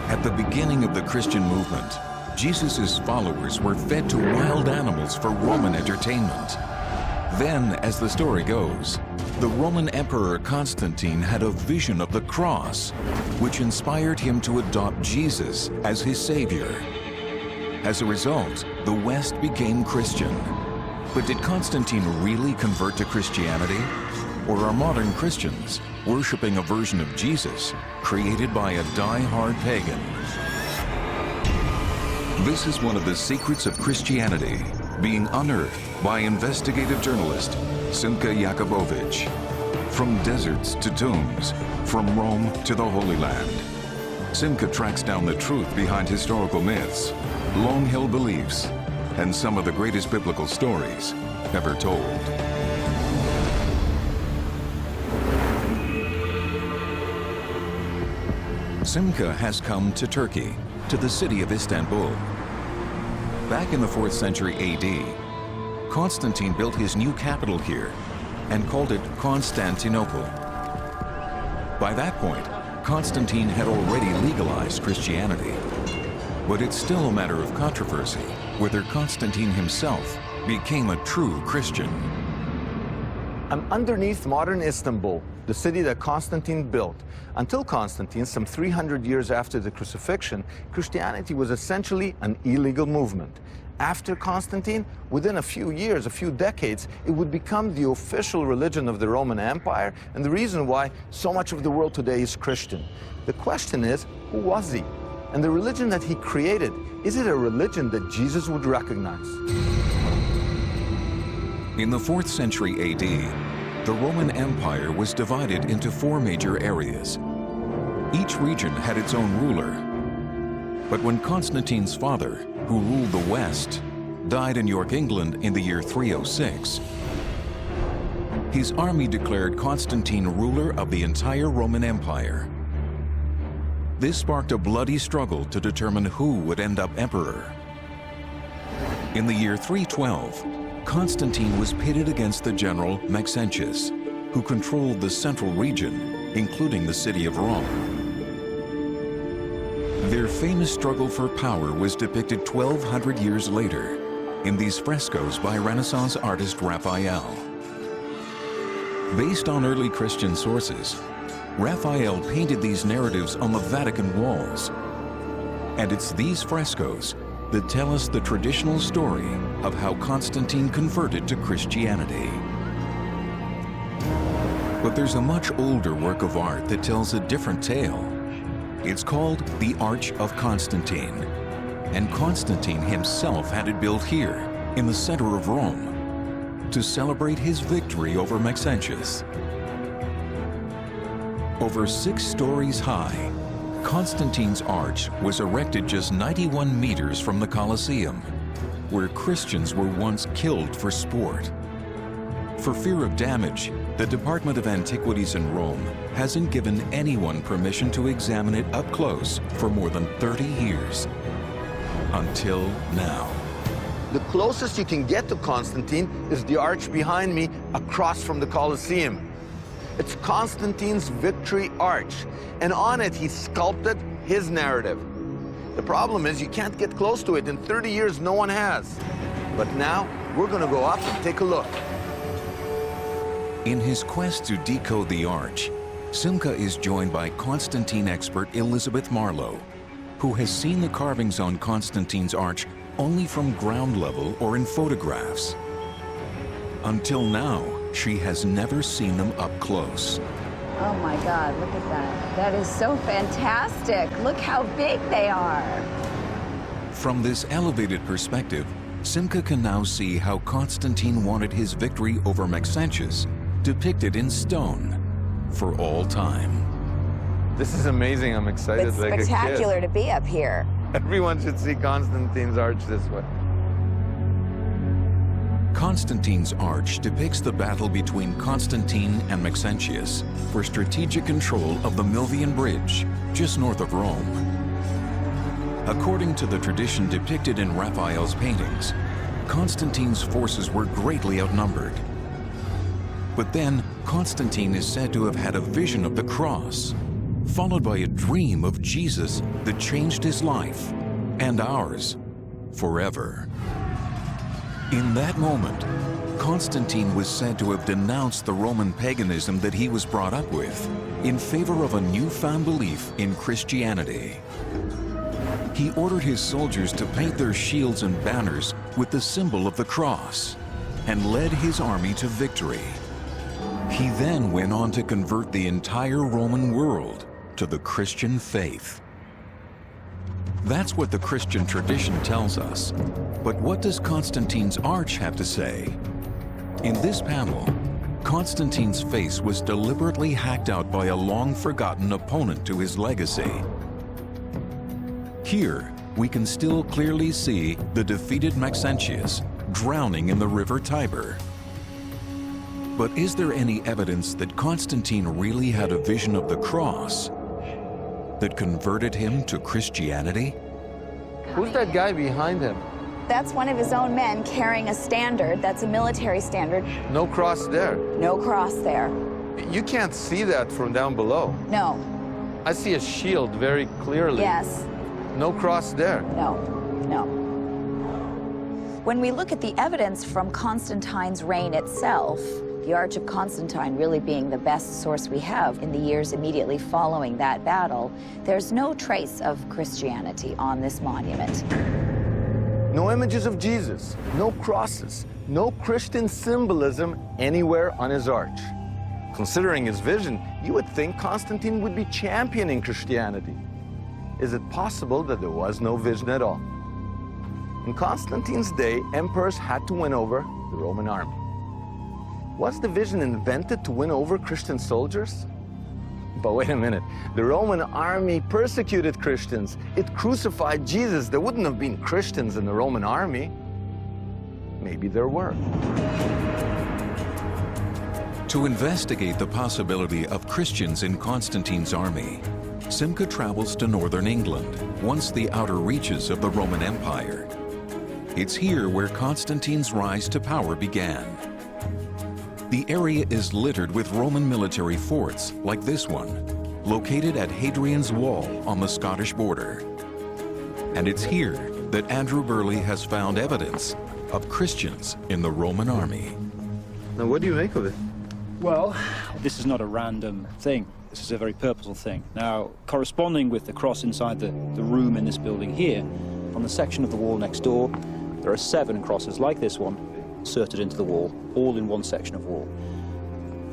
At the beginning of the Christian movement, Jesus' followers were fed to wild animals for Roman entertainment. Then, as the story goes, the Roman Emperor Constantine had a vision of the cross, which inspired him to adopt Jesus as his savior. As a result, the West became Christian. But did Constantine really convert to Christianity? Or are modern Christians worshiping a version of Jesus created by a die-hard pagan? This is one of the secrets of Christianity being unearthed by investigative journalist Simka Jakubowicz. From deserts to tombs, from Rome to the Holy Land, Simka tracks down the truth behind historical myths, long-held beliefs, and some of the greatest biblical stories ever told. Simka has come to Turkey, to the city of Istanbul. Back in the 4th century AD, Constantine built his new capital here and called it Constantinople. By that point, Constantine had already legalized Christianity. But it's still a matter of controversy whether Constantine himself became a true Christian. I'm underneath modern Istanbul, the city that Constantine built. Until Constantine, some 300 years after the crucifixion, Christianity was essentially an illegal movement. After Constantine, within a few years, a few decades, it would become the official religion of the Roman Empire, and the reason why so much of the world today is Christian. The question is, who was he? And the religion that he created, is it a religion that Jesus would recognize? In the 4th century AD, the Roman Empire was divided into 4 major areas. Each region had its own ruler. But when Constantine's father, who ruled the West, died in York, England in the year 306, his army declared Constantine ruler of the entire Roman Empire. This sparked a bloody struggle to determine who would end up emperor. In the year 312, Constantine was pitted against the general Maxentius, who controlled the central region, including the city of Rome. Their famous struggle for power was depicted 1,200 years later in these frescoes by Renaissance artist Raphael. Based on early Christian sources, Raphael painted these narratives on the Vatican walls. And it's these frescoes that tell us the traditional story of how Constantine converted to Christianity. But there's a much older work of art that tells a different tale. It's called the Arch of Constantine, and Constantine himself had it built here, in the center of Rome, to celebrate his victory over Maxentius. Over 6 stories high, Constantine's arch was erected just 91 meters from the Colosseum, where Christians were once killed for sport. For fear of damage, the Department of Antiquities in Rome hasn't given anyone permission to examine it up close for more than 30 years. Until now. The closest you can get to Constantine is the arch behind me across from the Colosseum. It's Constantine's Victory Arch, and on it he sculpted his narrative. The problem is you can't get close to it. In 30 years, no one has. But now, we're gonna go up and take a look. In his quest to decode the arch, Simka is joined by Constantine expert Elizabeth Marlowe, who has seen the carvings on Constantine's arch only from ground level or in photographs. Until now, she has never seen them up close. Oh my God, look at that. That is so fantastic. Look how big they are. From this elevated perspective, Simka can now see how Constantine wanted his victory over Maxentius depicted in stone for all time. This is amazing. I'm excited It's like a kid. spectacular to be up here. Everyone should see Constantine's arch this way. Constantine's arch depicts the battle between Constantine and Maxentius for strategic control of the Milvian Bridge, just north of Rome. According to the tradition depicted in Raphael's paintings, Constantine's forces were greatly outnumbered. But then, Constantine is said to have had a vision of the cross, followed by a dream of Jesus that changed his life and ours forever. In that moment, Constantine was said to have denounced the Roman paganism that he was brought up with in favor of a newfound belief in Christianity. He ordered his soldiers to paint their shields and banners with the symbol of the cross and led his army to victory. He then went on to convert the entire Roman world to the Christian faith. That's what the Christian tradition tells us. But what does Constantine's arch have to say? In this panel, Constantine's face was deliberately hacked out by a long-forgotten opponent to his legacy. Here, we can still clearly see the defeated Maxentius drowning in the river Tiber. But is there any evidence that Constantine really had a vision of the cross that converted him to Christianity? Who's that guy behind him? That's one of his own men carrying a standard. That's a military standard. No cross there. No cross there. You can't see that from down below. No. I see a shield very clearly. Yes. No cross there. No. No. When we look at the evidence from Constantine's reign itself, the Arch of Constantine really being the best source we have in the years immediately following that battle, there's no trace of Christianity on this monument. No images of Jesus, no crosses, no Christian symbolism anywhere on his arch. Considering his vision, you would think Constantine would be championing Christianity. Is it possible that there was no vision at all? In Constantine's day, emperors had to win over the Roman army. Was the vision invented to win over Christian soldiers? But wait a minute, the Roman army persecuted Christians. It crucified Jesus. There wouldn't have been Christians in the Roman army. Maybe there were. To investigate the possibility of Christians in Constantine's army, Simca travels to northern England, once the outer reaches of the Roman Empire. It's here where Constantine's rise to power began. The area is littered with Roman military forts, like this one, located at Hadrian's Wall on the Scottish border. And it's here that Andrew Burley has found evidence of Christians in the Roman army. Now, what do you make of it? Well, this is not a random thing. This is a very purposeful thing. Now, corresponding with the cross inside the room in this building here, on the section of the wall next door, there are 7 crosses like this one, inserted into the wall, all in one section of wall.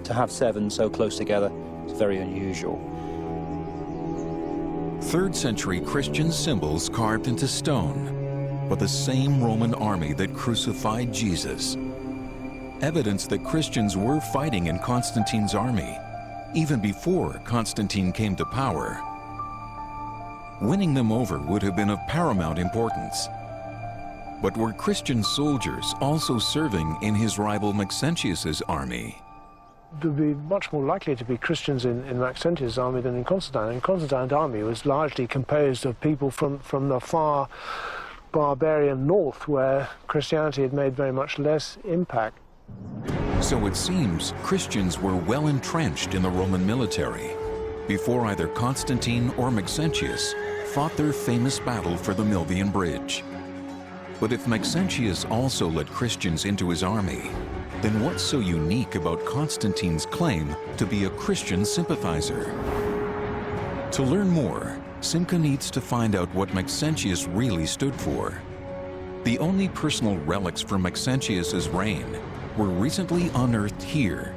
To have 7 so close together is very unusual. 3rd century Christian symbols carved into stone, but the same Roman army that crucified Jesus. Evidence that Christians were fighting in Constantine's army, even before Constantine came to power. Winning them over would have been of paramount importance. But were Christian soldiers also serving in his rival Maxentius's army? There would be much more likely to be Christians in Maxentius' army than in Constantine. And Constantine's army was largely composed of people from the far barbarian north, where Christianity had made very much less impact. So it seems Christians were well entrenched in the Roman military before either Constantine or Maxentius fought their famous battle for the Milvian Bridge. But if Maxentius also led Christians into his army, then what's so unique about Constantine's claim to be a Christian sympathizer? To learn more, Simca needs to find out what Maxentius really stood for. The only personal relics from Maxentius's reign were recently unearthed here,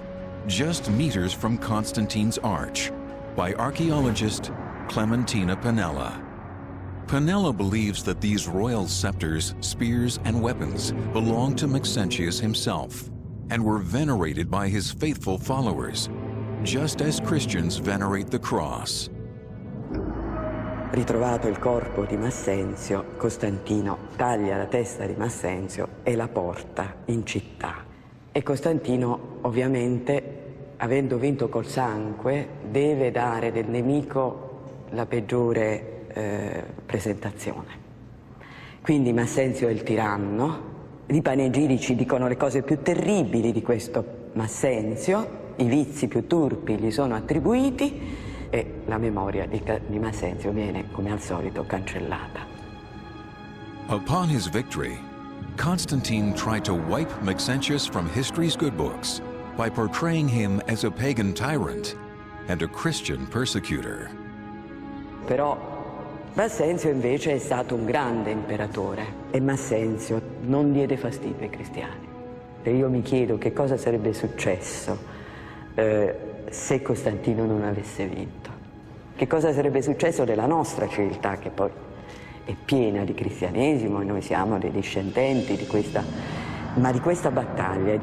just meters from Constantine's arch, by archaeologist Clementina Pinella. Pinella believes that these royal scepters, spears, and weapons belonged to Maxentius himself and were venerated by his faithful followers, just as Christians venerate the cross. Ritrovato il corpo di Massenzio, Costantino taglia la testa di Massenzio e la porta in città. E Costantino, ovviamente, avendo vinto col sangue, deve dare del nemico la peggiore presentazione. Quindi Massenzio è il tiranno, i panegirici dicono le cose più terribili di questo Massenzio, i vizi più turpi gli sono attribuiti e la memoria di Maxenzio viene, come al solito, cancellata. Upon his victory, Constantine tried to wipe Maxentius from history's good books by portraying him as a pagan tyrant and a Christian persecutor. Però Maxenzio invece è stato un grande imperatore e Maxenzio non diede fastidio ai cristiani. E io mi chiedo che cosa sarebbe successo se Costantino non avesse vinto. Che cosa sarebbe successo della nostra civiltà, che poi è piena di cristianesimo e noi siamo dei discendenti di questa battaglia.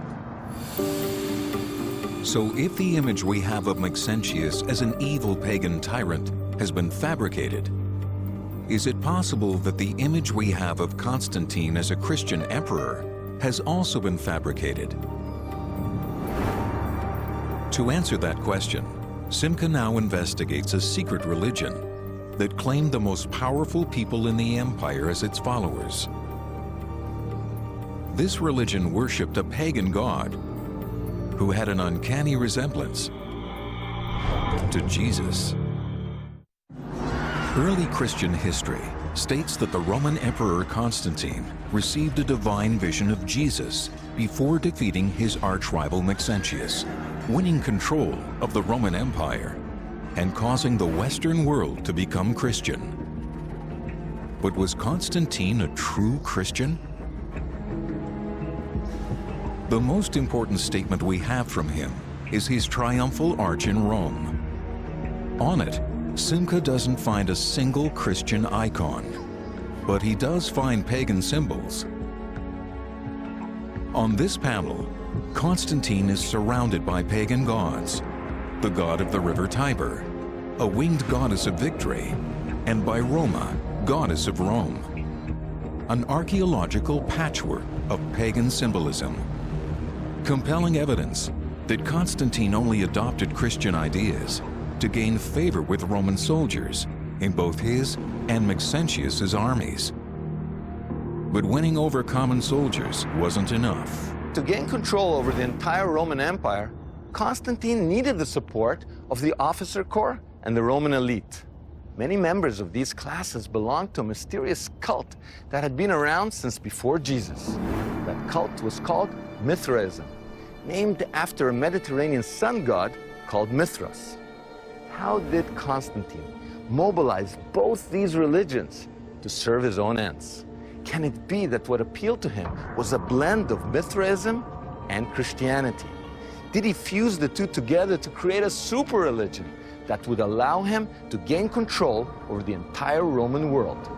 So if the image we have of Maxentius as an evil pagan tyrant has been fabricated, is it possible that the image we have of Constantine as a Christian emperor has also been fabricated? To answer that question, Simca now investigates a secret religion that claimed the most powerful people in the empire as its followers. This religion worshipped a pagan god who had an uncanny resemblance to Jesus. Early Christian history states that the Roman Emperor Constantine received a divine vision of Jesus before defeating his arch-rival Maxentius, winning control of the Roman Empire and causing the Western world to become Christian. But was Constantine a true Christian? The most important statement we have from him is his triumphal arch in Rome. On it, Simca doesn't find a single Christian icon, but he does find pagan symbols. On this panel, Constantine is surrounded by pagan gods, the god of the river Tiber, a winged goddess of victory, and by Roma, goddess of Rome. An archaeological patchwork of pagan symbolism. Compelling evidence that Constantine only adopted Christian ideas to gain favor with Roman soldiers in both his and Maxentius's armies. But winning over common soldiers wasn't enough. To gain control over the entire Roman Empire, Constantine needed the support of the officer corps and the Roman elite. Many members of these classes belonged to a mysterious cult that had been around since before Jesus. That cult was called Mithraism, named after a Mediterranean sun god called Mithras. How did Constantine mobilize both these religions to serve his own ends? Can it be that what appealed to him was a blend of Mithraism and Christianity? Did he fuse the two together to create a super religion that would allow him to gain control over the entire Roman world?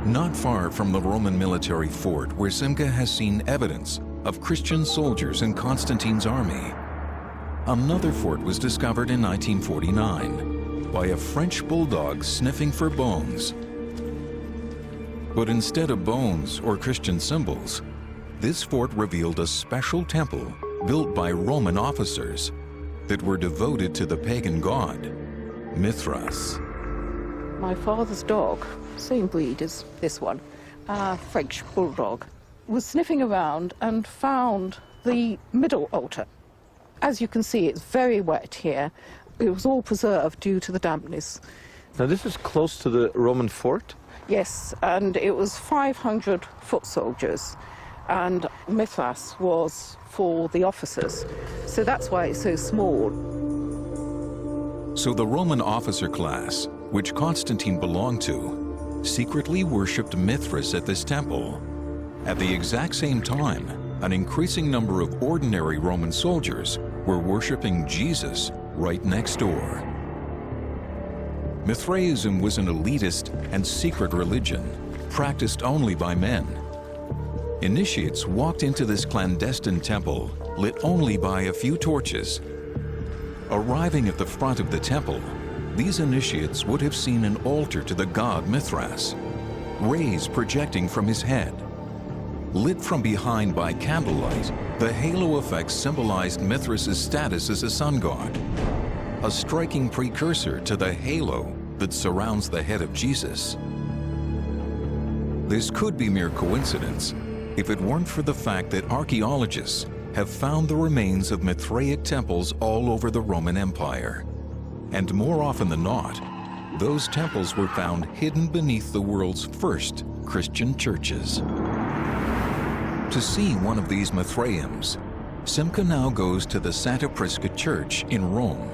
Not far from the Roman military fort where Simca has seen evidence of Christian soldiers in Constantine's army, another fort was discovered in 1949 by a French bulldog sniffing for bones. But instead of bones or Christian symbols, this fort revealed a special temple built by Roman officers that were devoted to the pagan god, Mithras. My father's dog, same breed as this one, a French bulldog, was sniffing around and found the middle altar. As you can see, it's very wet here. It was all preserved due to the dampness. Now this is close to the Roman fort? Yes, and it was 500 foot soldiers, and Mithras was for the officers. So that's why it's so small. So the Roman officer class, which Constantine belonged to, secretly worshipped Mithras at this temple. At the exact same time, an increasing number of ordinary Roman soldiers were worshipping Jesus right next door. Mithraism was an elitist and secret religion, practiced only by men. Initiates walked into this clandestine temple, lit only by a few torches. Arriving at the front of the temple, these initiates would have seen an altar to the god Mithras, rays projecting from his head. Lit from behind by candlelight, the halo effect symbolized Mithras' status as a sun god, a striking precursor to the halo that surrounds the head of Jesus. This could be mere coincidence if it weren't for the fact that archaeologists have found the remains of Mithraic temples all over the Roman Empire. And more often than not, those temples were found hidden beneath the world's first Christian churches. To see one of these Mithraiums, Simca now goes to the Santa Prisca Church in Rome.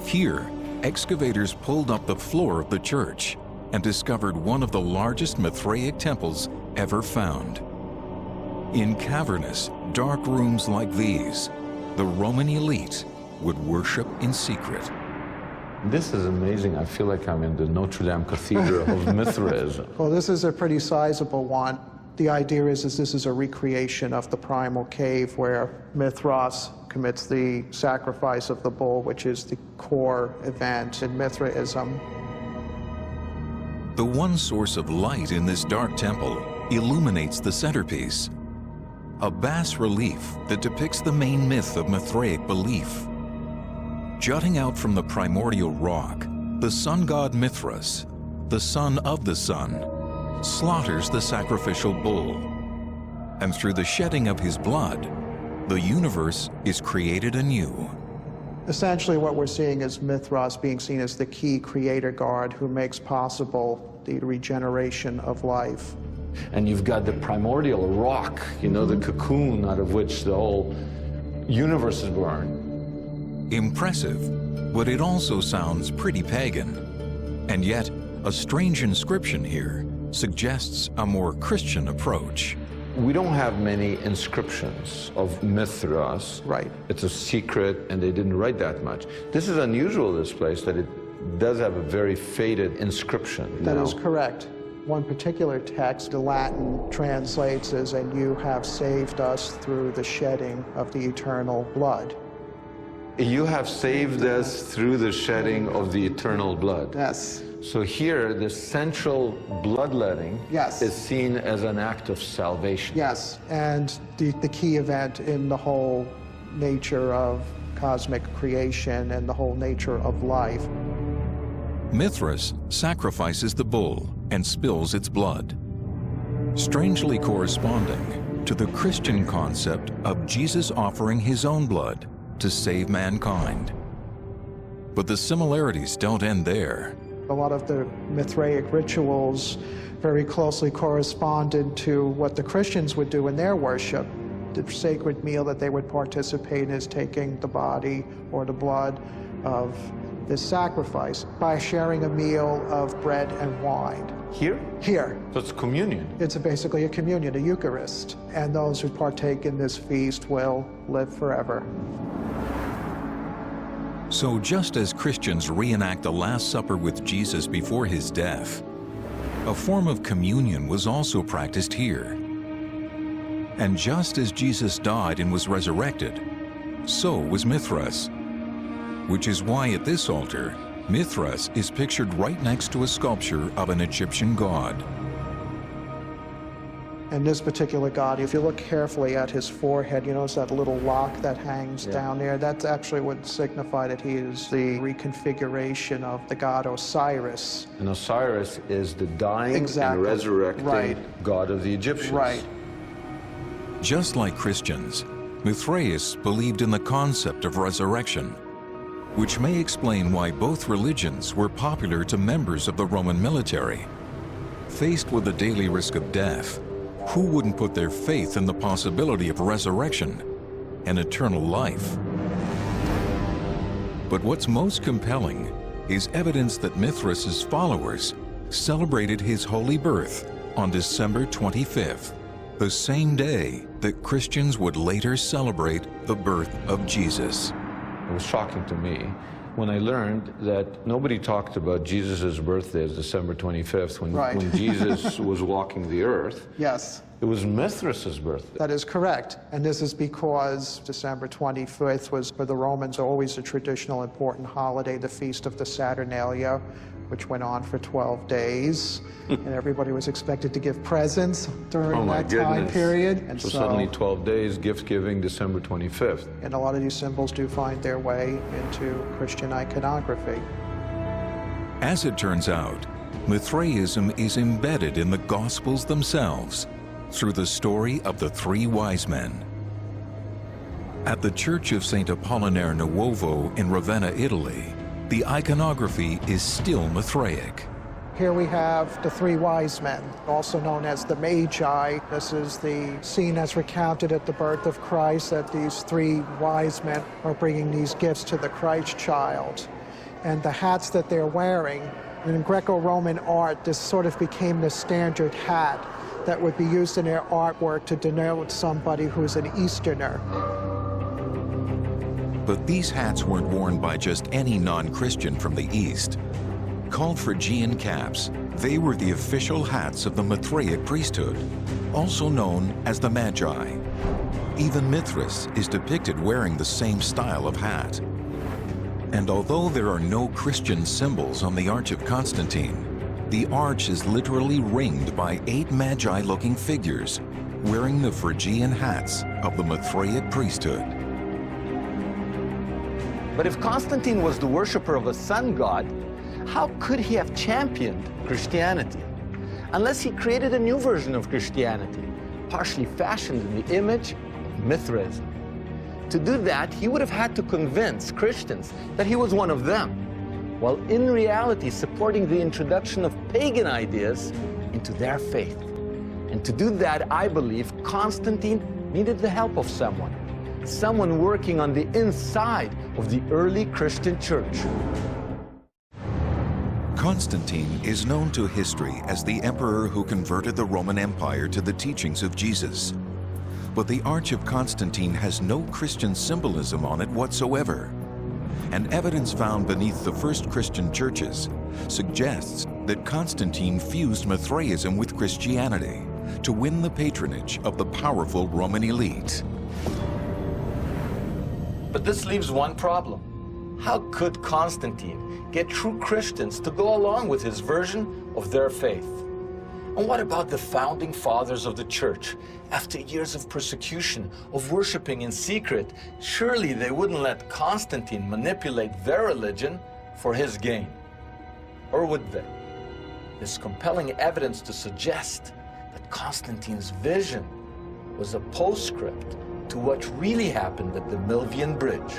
Here, excavators pulled up the floor of the church and discovered one of the largest Mithraic temples ever found. In cavernous, dark rooms like these, the Roman elite would worship in secret. This is amazing. I feel like I'm in the Notre Dame Cathedral of Mithraism. Well, this is a pretty sizable one. The idea is this is a recreation of the primal cave where Mithras commits the sacrifice of the bull, which is the core event in Mithraism. The one source of light in this dark temple illuminates the centerpiece, a bas-relief that depicts the main myth of Mithraic belief. Jutting out from the primordial rock, the sun god Mithras, the son of the sun, slaughters the sacrificial bull. And through the shedding of his blood, the universe is created anew. Essentially what we're seeing is Mithras being seen as the key creator god who makes possible the regeneration of life. And you've got the primordial rock, you know, the cocoon out of which the whole universe is born. Impressive, but it also sounds pretty pagan. And yet, a strange inscription here suggests a more Christian approach. We don't have many inscriptions of Mithras. Right. It's a secret, and they didn't write that much. This is unusual, this place, that it does have a very faded inscription. That is correct. One particular text, the Latin translates as, "And you have saved us through the shedding of the eternal blood." You have saved us through the shedding of the eternal blood. Yes. So here, the central bloodletting Yes. is seen as an act of salvation. Yes, and the key event in the whole nature of cosmic creation and the whole nature of life. Mithras sacrifices the bull and spills its blood, strangely corresponding to the Christian concept of Jesus offering his own blood to save mankind. But the similarities don't end there. A lot of the Mithraic rituals very closely corresponded to what the Christians would do in their worship. The sacred meal that they would participate in is taking the body or the blood of this sacrifice by sharing a meal of bread and wine. Here? Here. So it's communion. It's basically a communion, a Eucharist, and those who partake in this feast will live forever. So just as Christians reenact the Last Supper with Jesus before his death, a form of communion was also practiced here. And just as Jesus died and was resurrected, so was Mithras, which is why at this altar, Mithras is pictured right next to a sculpture of an Egyptian god. And this particular god, if you look carefully at his forehead, you notice that little lock that hangs down there? That actually would signify that he is the reconfiguration of the god Osiris. And Osiris is the dying Exactly. and resurrecting Right. god of the Egyptians. Right. Just like Christians, Mithraeus believed in the concept of resurrection, which may explain why both religions were popular to members of the Roman military. Faced with the daily risk of death, who wouldn't put their faith in the possibility of resurrection and eternal life? But what's most compelling is evidence that Mithras' followers celebrated his holy birth on December 25th, the same day that Christians would later celebrate the birth of Jesus. It was shocking to me when I learned that nobody talked about Jesus' birthday as December 25th, Right. when Jesus was walking the earth. Yes. It was Mithras' birthday. That is correct. And this is because December 25th was, for the Romans, always a traditional important holiday, the Feast of the Saturnalia, which went on for 12 days. And everybody was expected to give presents during Oh my that time goodness. period. And So suddenly 12 days, gift-giving, December 25th. and a lot of these symbols do find their way into Christian iconography. As it turns out, Mithraism is embedded in the Gospels themselves through the story of the three wise men. At the Church of St. Apollinare Nuovo in Ravenna, Italy, the iconography is still Mithraic. Here we have the three wise men, also known as the Magi. This is the scene as recounted at the birth of Christ, that these three wise men are bringing these gifts to the Christ child. And the hats that they're wearing, in Greco-Roman art, this sort of became the standard hat that would be used in their artwork to denote somebody who's an Easterner. But these hats weren't worn by just any non-Christian from the East. Called Phrygian caps, they were the official hats of the Mithraic priesthood, also known as the Magi. Even Mithras is depicted wearing the same style of hat. And although there are no Christian symbols on the Arch of Constantine, the arch is literally ringed by 8 Magi-looking figures wearing the Phrygian hats of the Mithraic priesthood. But if Constantine was the worshiper of a sun god, how could he have championed Christianity? Unless he created a new version of Christianity, partially fashioned in the image of Mithraism. To do that, he would have had to convince Christians that he was one of them, while in reality supporting the introduction of pagan ideas into their faith. And to do that, I believe Constantine needed the help of someone working on the inside of the early Christian church. Constantine is known to history as the emperor who converted the Roman Empire to the teachings of Jesus. But the Arch of Constantine has no Christian symbolism on it whatsoever. And evidence found beneath the first Christian churches suggests that Constantine fused Mithraism with Christianity to win the patronage of the powerful Roman elite. But this leaves one problem. How could Constantine get true Christians to go along with his version of their faith? And what about the founding fathers of the church? After years of persecution, of worshiping in secret, surely they wouldn't let Constantine manipulate their religion for his gain. Or would they? There's compelling evidence to suggest that Constantine's vision was a postscript to what really happened at the Milvian Bridge.